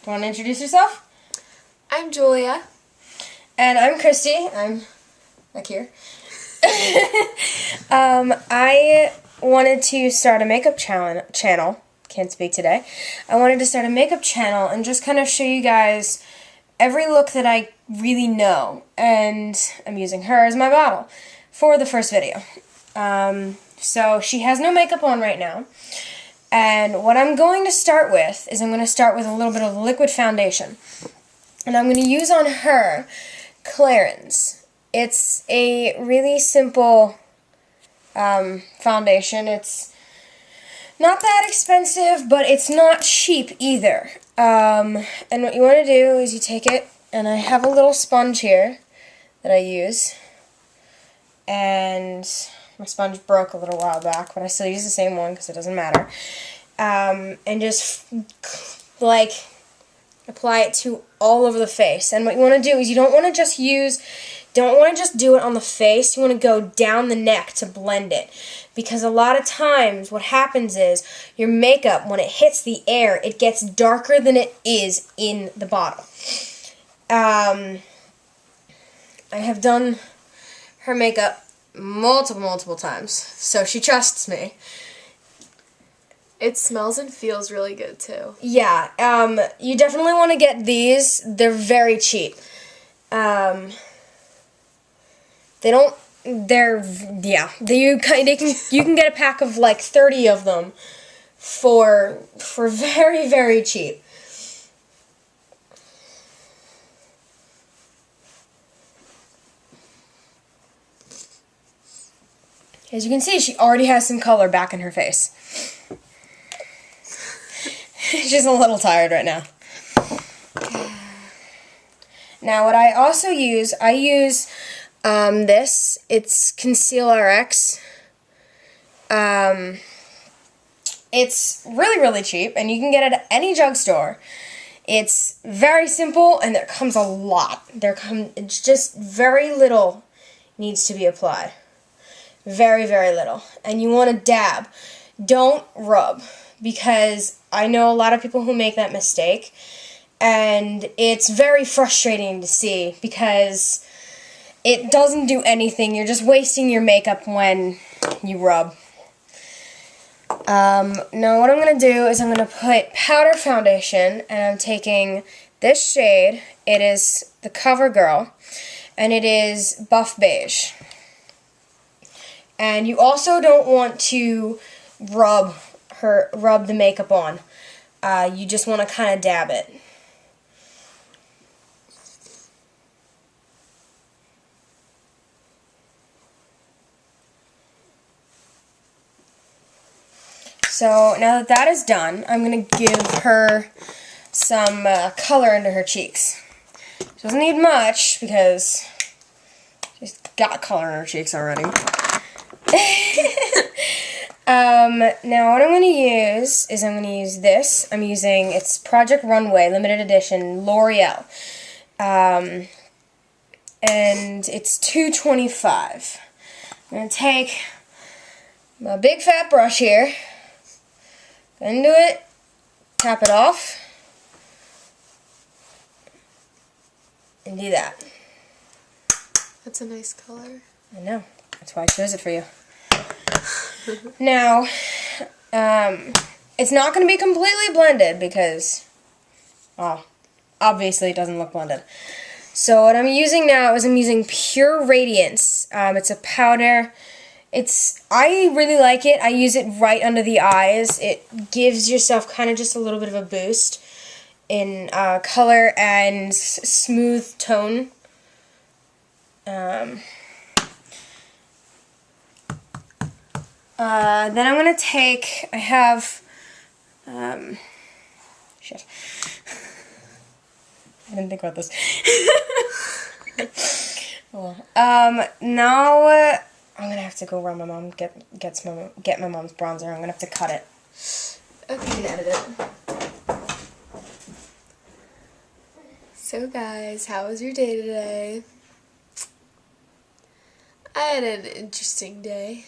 Want to introduce yourself? I'm Julia. And I'm Kristi. I'm back here. I wanted to start a makeup channel. Can't speak today. I wanted to start a makeup channel and just kind of show you guys every look that I really know. And I'm using her as my model for the first video. So she has no makeup on right now. And what I'm going to start with is I'm going to start with a little bit of liquid foundation. And I'm going to use on her Clarins. It's a really simple foundation. It's not that expensive, but it's not cheap either. And what you want to do is you take it, and I have a little sponge here that I use. And my sponge broke a little while back, but I still use the same one because it doesn't matter. And just, like, apply it to all over the face. And what you want to do is you don't want to just do it on the face. You want to go down the neck to blend it. Because a lot of times what happens is your makeup, when it hits the air, it gets darker than it is in the bottle. I have done her makeup multiple times, so she trusts me. It smells and feels really good too. Yeah, you definitely want to get these. They're very cheap. You can get a pack of like 30 of them for very cheap. As you can see, she already has some color back in her face. She's a little tired right now. Now, what I also use, this. It's Conceal RX. It's really cheap, and you can get it at any drugstore. It's very simple, and there comes a lot. It's just very little needs to be applied. Very little. And you want to dab. Don't rub, because I know a lot of people who make that mistake, and it's very frustrating to see because it doesn't do anything. You're just wasting your makeup when you rub. Now what I'm going to do is I'm going to put powder foundation, and I'm taking this shade. It is the CoverGirl, and it is Buff Beige. And you also don't want to rub the makeup on. You just want to kind of dab it. So now that that is done, I'm going to give her some color into her cheeks. She doesn't need much because she's got color in her cheeks already. Now what I'm going to use is this. It's Project Runway Limited Edition L'Oreal. And it's $2.25. I'm going to take my big fat brush here, go into it, tap it off, and do that. That's a nice color. I know. That's why I chose it for you. Now, it's not going to be completely blended because, well, obviously it doesn't look blended. So what I'm using now is I'm using Pure Radiance. It's a powder. I really like it. I use it right under the eyes. It gives yourself kind of just a little bit of a boost in color and smooth tone. Then I'm going to take, I have, shit. I didn't think about this. Now, I'm going to have to go around my mom, get my mom's bronzer. I'm going to have to cut it. Okay. You can edit it. So guys, how was your day today? I had an interesting day.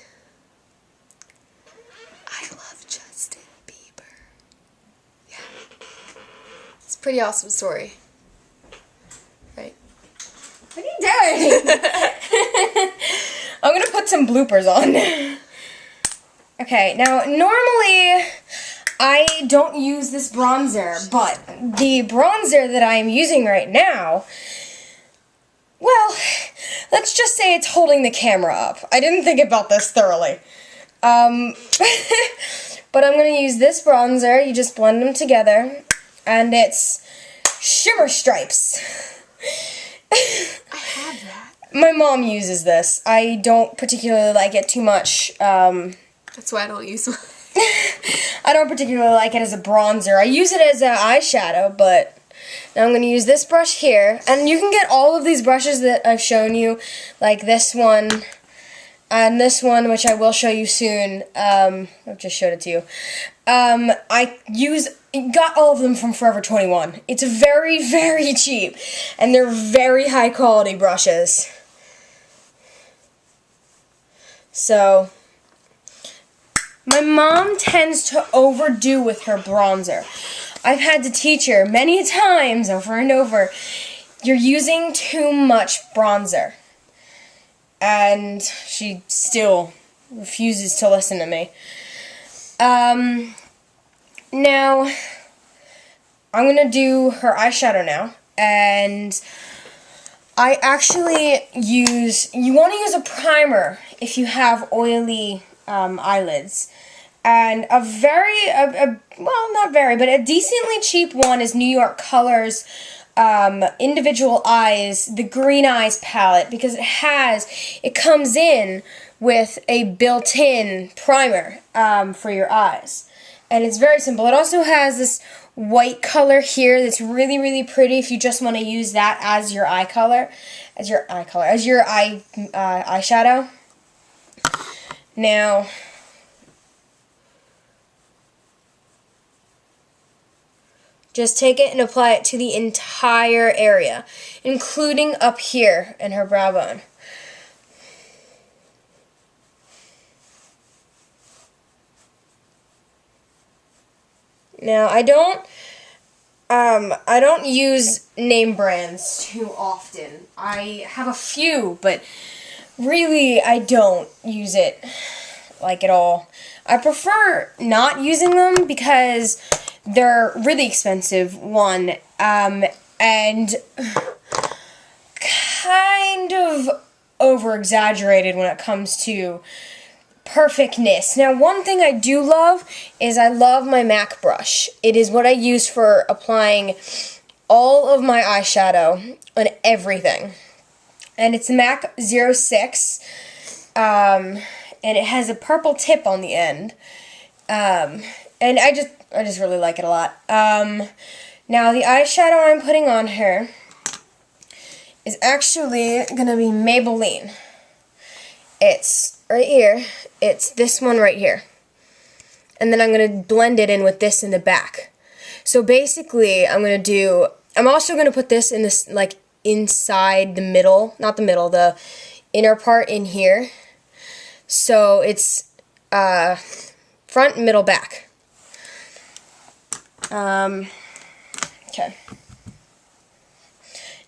I love Justin Bieber. Yeah. It's pretty awesome story. Right? What are you doing? I'm gonna put some bloopers on. Okay, now normally I don't use this bronzer, but the bronzer that I am using right now, well, let's just say it's holding the camera up. I didn't think about this thoroughly. But I'm going to use this bronzer. You just blend them together, and it's Shimmer Stripes. I have that. My mom uses this. I don't particularly like it too much. That's why I don't use one. I don't particularly like it as a bronzer. I use it as an eyeshadow, but now I'm going to use this brush here. And you can get all of these brushes that I've shown you, like this one and this one, which I will show you soon. I've just showed it to you. Got all of them from Forever 21. It's very, very cheap, and they're very high quality brushes. So my mom tends to overdo with her bronzer. I've had to teach her many times over and over, you're using too much bronzer. And she still refuses to listen to me. Now, I'm going to do her eyeshadow now. And I actually you want to use a primer if you have oily eyelids. And well, not very, but a decently cheap one is New York Colors Individual Eyes, the Green Eyes palette, because it comes in with a built-in primer for your eyes. And it's very simple. It also has this white color here that's really, really pretty if you just want to use that as your eye color, as your eyeshadow. Now, just take it and apply it to the entire area, including up here in her brow bone. Now, I don't use name brands too often. I have a few, but really I don't use it like at all. I prefer not using them because they're really expensive, one, and kind of over-exaggerated when it comes to perfectness. Now, one thing I do love is I love my MAC brush. It is what I use for applying all of my eyeshadow on everything. And it's MAC 06, and it has a purple tip on the end. And I just really like it a lot. Now, the eyeshadow I'm putting on her is actually going to be Maybelline. It's right here. It's this one right here. And then I'm going to blend it in with this in the back. So basically, I'm also going to put this in this, like, inside the middle, not the middle, the inner part in here. So it's front, middle, back. Okay.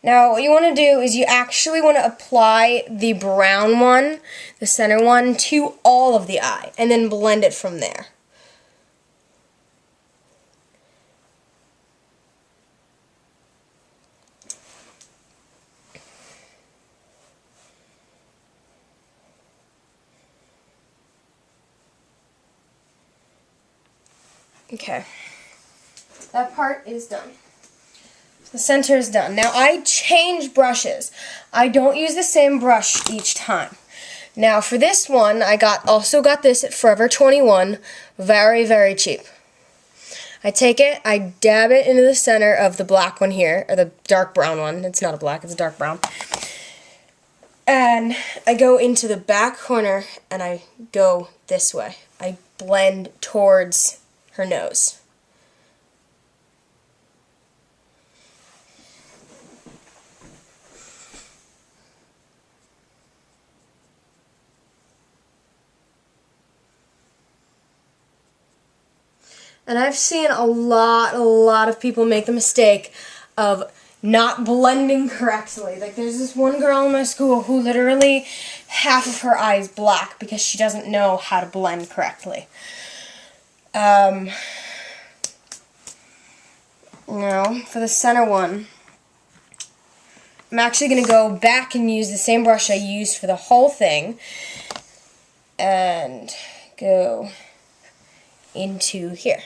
Now, what you want to do is you actually want to apply the brown one, the center one, to all of the eye, and then blend it from there. Okay. That part is done. The center is done. Now, I change brushes. I don't use the same brush each time. Now, for this one, I also got this at Forever 21. Very, very cheap. I take it, I dab it into the center of the black one here, or the dark brown one. It's not a black, it's a dark brown. And I go into the back corner, and I go this way. I blend towards her nose. And I've seen a lot of people make the mistake of not blending correctly. Like, there's this one girl in my school who literally half of her eye is black because she doesn't know how to blend correctly. Now, for the center one, I'm actually going to go back and use the same brush I used for the whole thing and go into here.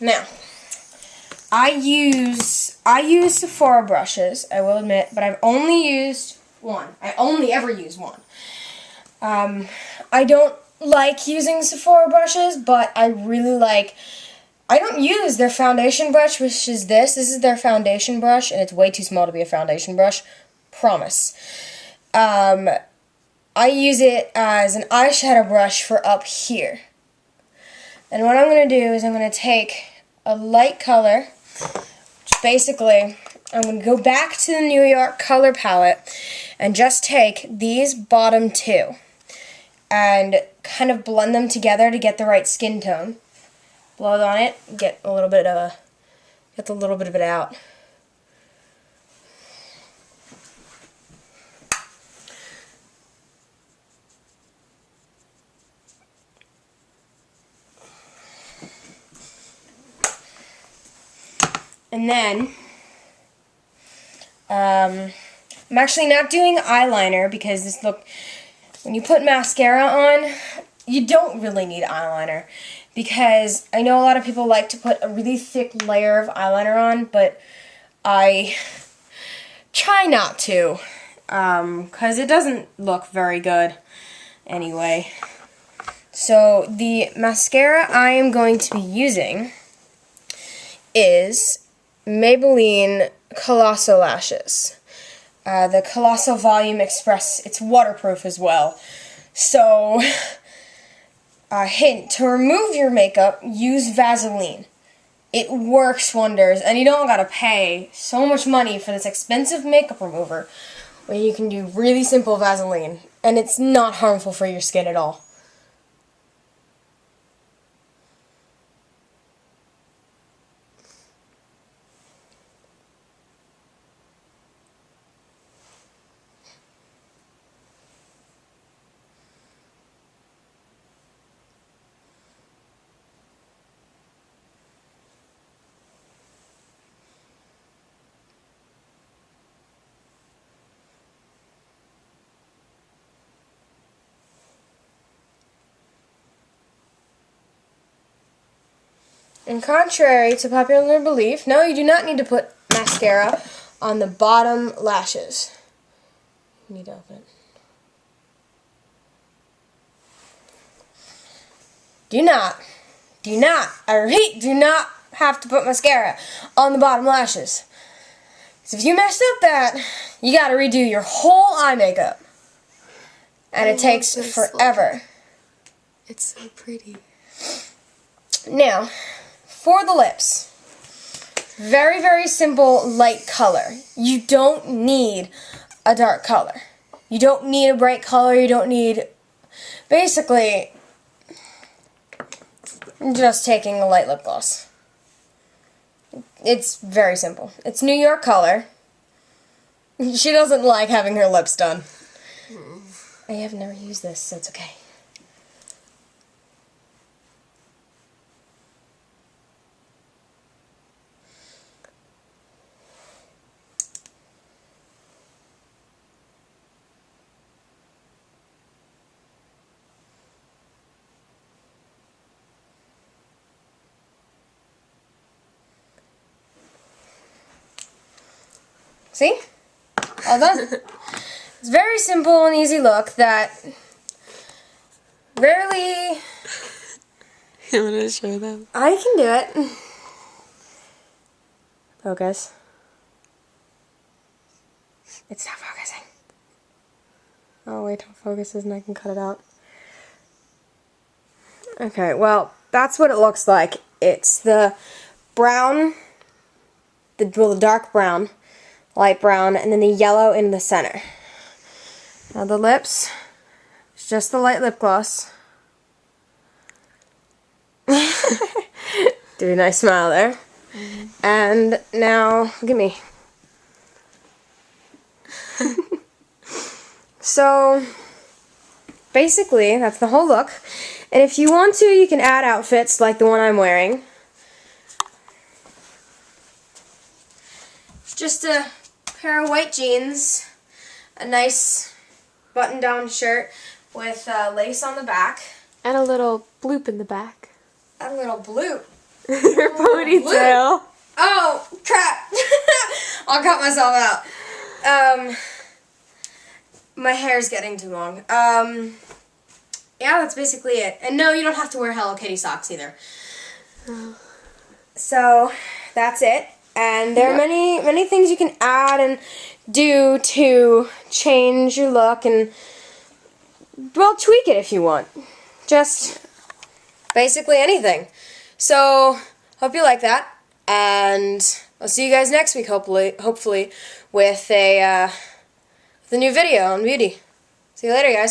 Now, I use Sephora brushes, I will admit, but I've only used one. I only ever use one. I don't like using Sephora brushes, but I really like... I don't use their foundation brush, which is this. This is their foundation brush, and it's way too small to be a foundation brush. Promise. I use it as an eyeshadow brush for up here. And what I'm going to do is I'm going to take a light color, which basically, I'm going to go back to the New York color palette and just take these bottom two and kind of blend them together to get the right skin tone. Blow it on it, get a little bit of it out. And then, I'm actually not doing eyeliner because this look, when you put mascara on, you don't really need eyeliner. Because I know a lot of people like to put a really thick layer of eyeliner on, but I try not to, because it doesn't look very good anyway. So the mascara I am going to be using is Maybelline Colossal Lashes. The Colossal Volume Express. It's waterproof as well. So, hint, to remove your makeup, use Vaseline. It works wonders, and you don't gotta pay so much money for this expensive makeup remover when you can do really simple Vaseline, and it's not harmful for your skin at all. And contrary to popular belief, no, you do not need to put mascara on the bottom lashes. You need to open it. Do not, I repeat, do not have to put mascara on the bottom lashes. So if you messed up that, you gotta redo your whole eye makeup. And it takes forever. It's so pretty. Now, for the lips, very, very simple light color. You don't need a dark color. You don't need a bright color. You don't need, basically, just taking a light lip gloss. It's very simple. It's New York color. She doesn't like having her lips done. I have never used this, so it's okay. See? All done. It's very simple and easy look that rarely... You want to show them? I can do it. Focus. It's not focusing. Oh, wait till it focuses and I can cut it out. Okay, well, that's what it looks like. It's the brown, the dark brown, light brown, and then the yellow in the center. Now the lips, it's just the light lip gloss. Do a nice smile there. And now, look at me. So, basically, that's the whole look. And if you want to, you can add outfits like the one I'm wearing. Just a pair of white jeans, a nice button-down shirt with lace on the back. And a little bloop in the back. A little bloop. Your ponytail. Oh, crap. I'll cut myself out. My hair's getting too long. Yeah, that's basically it. And no, you don't have to wear Hello Kitty socks either. So, that's it. And there are many things you can add and do to change your look and, well, tweak it if you want. Just basically anything. So, hope you like that. And I'll see you guys next week, hopefully with a new video on beauty. See you later, guys.